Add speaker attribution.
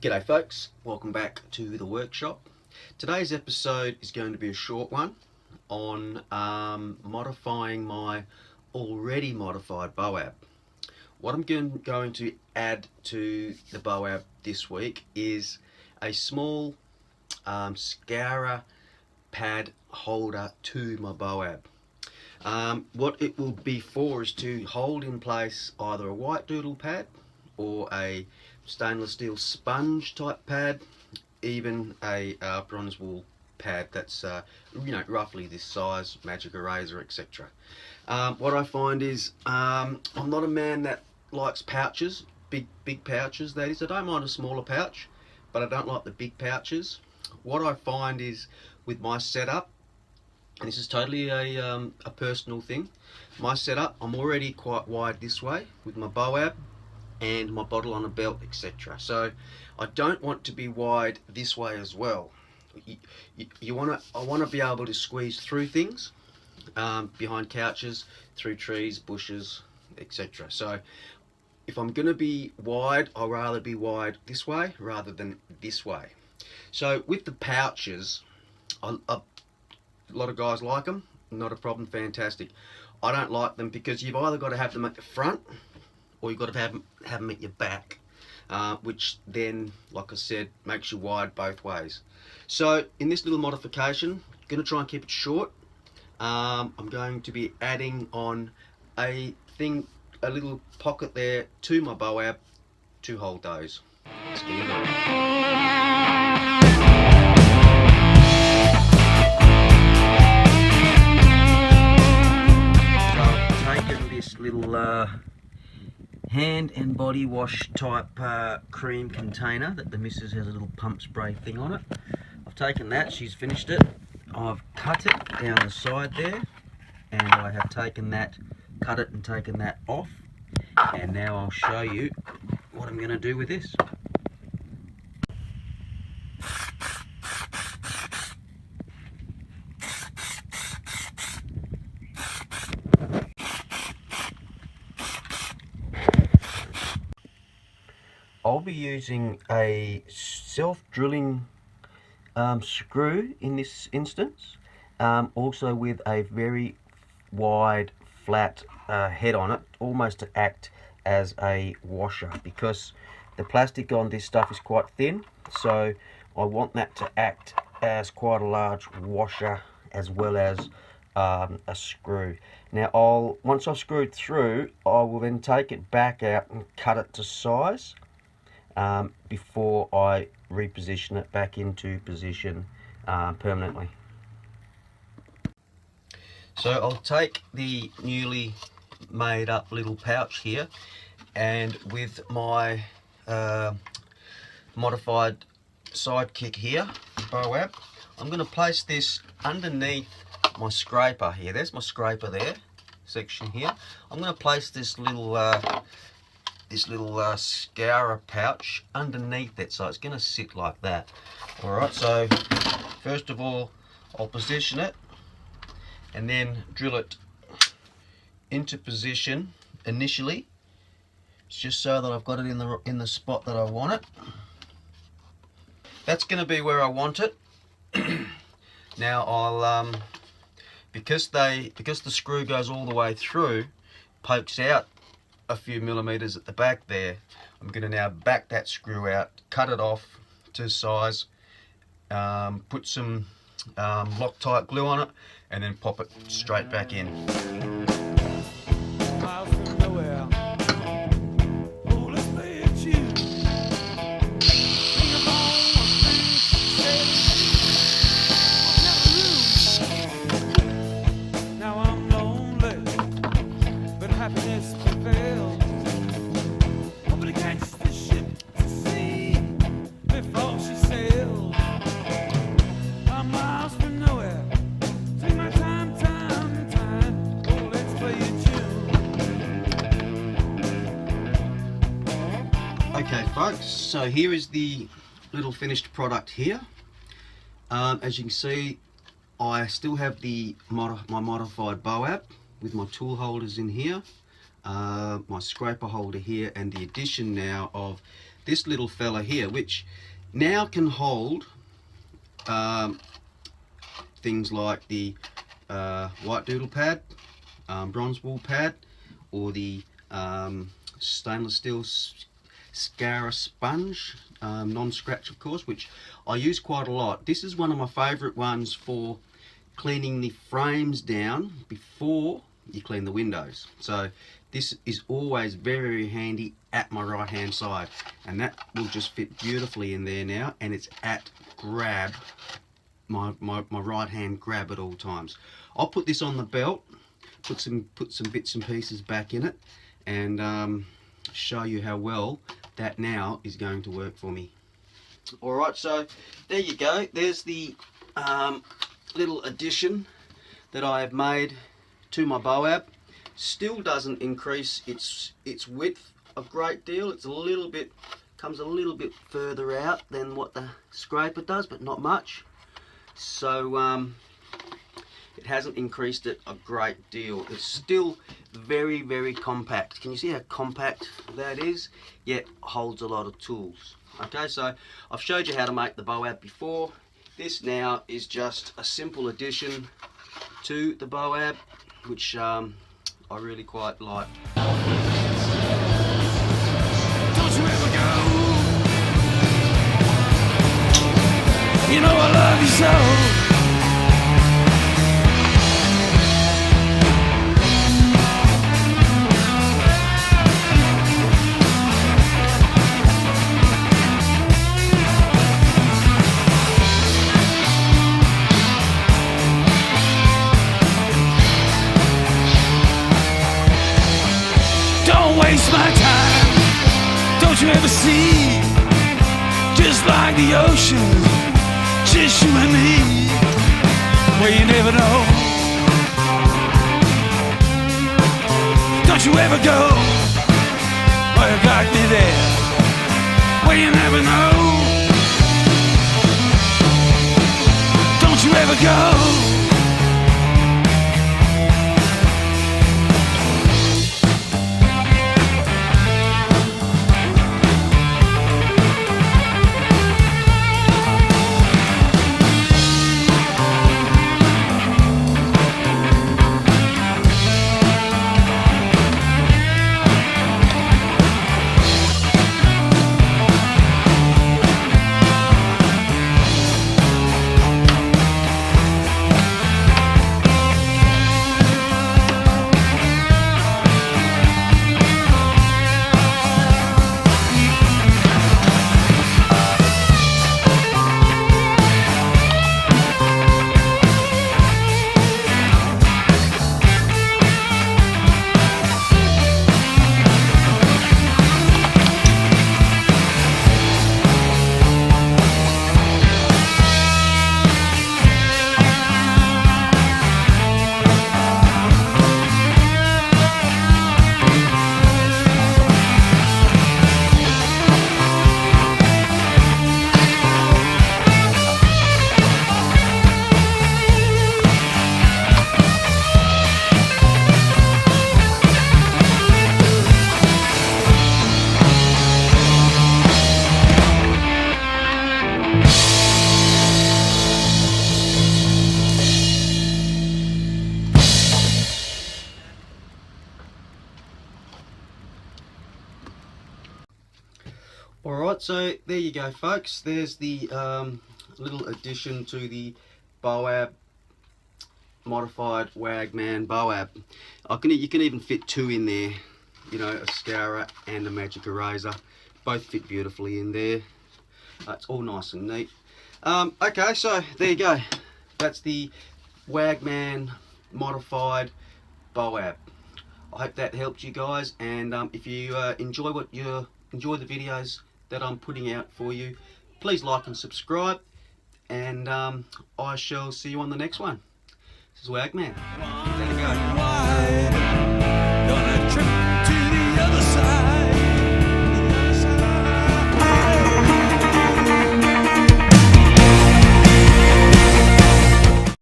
Speaker 1: G'day folks, welcome back to the workshop. Today's episode is going to be a short one on modifying my already modified Boab. What I'm going to add to the Boab this week is a small scourer pad holder to my Boab. What it will be for is to hold in place either a white doodle pad or a stainless steel sponge type pad, even a bronze wool pad that's roughly this size, magic eraser, etc. What I find is I'm not a man that likes pouches, big pouches that is. I don't mind a smaller pouch, but I don't like the big pouches. What I find is with my setup, and this is totally a personal thing, my setup, I'm already quite wide this way with my Boab and my bottle on a belt, etc. So I don't want to be wide this way as well. I want to be able to squeeze through things, behind couches, through trees, bushes, etc. So if I'm going to be wide, I'll rather be wide this way rather than this way. So with the pouches, a lot of guys like them, not a problem, fantastic. I don't like them because you've either got to have them at the front or you've got to have them at your back, which then, like I said, makes you wide both ways. So in this little modification, I'm going to try and keep it short. I'm going to be adding on a little pocket there to my Boab to hold those. Let's get into it. So I've taken this little hand and body wash type cream container that the missus has a little pump spray thing on it. I've taken that, she's finished it. I've cut it down the side there, and I have taken that, cut it and taken that off. And now I'll show you what I'm going to do with this. I'll be using a self-drilling screw in this instance, also with a very wide flat head on it, almost to act as a washer, because the plastic on this stuff is quite thin, so I want that to act as quite a large washer as well as a screw. Now once I've screwed through, I will then take it back out and cut it to size before I reposition it back into position permanently. So I'll take the newly made up little pouch here, and with my modified sidekick here, Boab, I'm going to place this underneath my scraper here. There's my scraper there, section here. I'm going to place this little scourer pouch underneath it, so it's going to sit like that. Alright, so first of all I'll position it and then drill it into position initially, just so that I've got it in the spot that I want it. That's going to be where I want it. Now I'll because the screw goes all the way through, pokes out a few millimeters at the back there, I'm going to now back that screw out, cut it off to size, put some Loctite glue on it, and then pop it straight back in. Okay folks, so here is the little finished product here. As you can see, I still have my modified Boab with my tool holders in here. my scraper holder here, and the addition now of this little fella here, which now can hold things like the white doodle pad, bronze wool pad, or the stainless steel Scara sponge, non-scratch of course, which I use quite a lot. This is one of my favourite ones for cleaning the frames down before you clean the windows. So this is always very, very handy at my right hand side, and that will just fit beautifully in there now, and it's at grab, my right hand grab at all times. I'll put this on the belt, put some bits and pieces back in it, and show you how well that now is going to work for me. Alright, so there you go. There's the little addition that I have made to my Boab. Still doesn't increase its width a great deal. It's a little bit, comes a little bit further out than what the scraper does, but not much. So it hasn't increased it a great deal. It's still very, very compact. Can you see how compact that is? Yet holds a lot of tools. Okay, so I've showed you how to make the Boab before. This now is just a simple addition to the Boab, which I really quite like. Don't you ever go. You know I love you so. Waste my time, don't you ever see? Just like the ocean, just you and me. Well, you never know. Don't you ever go. Well, you got me there. Well, you never know. Don't you ever go. Alright, so there you go folks, there's the little addition to the Boab modified WAGMAN Boab. You can even fit two in there, you know, a Scara and a magic eraser. Both fit beautifully in there. It's all nice and neat. Okay, so there you go. That's the WAGMAN modified Boab. I hope that helped you guys, and if you enjoy the videos that I'm putting out for you, please like and subscribe, and I shall see you on the next one. This is WAGMAN. There you go. Gonna trip to the other side.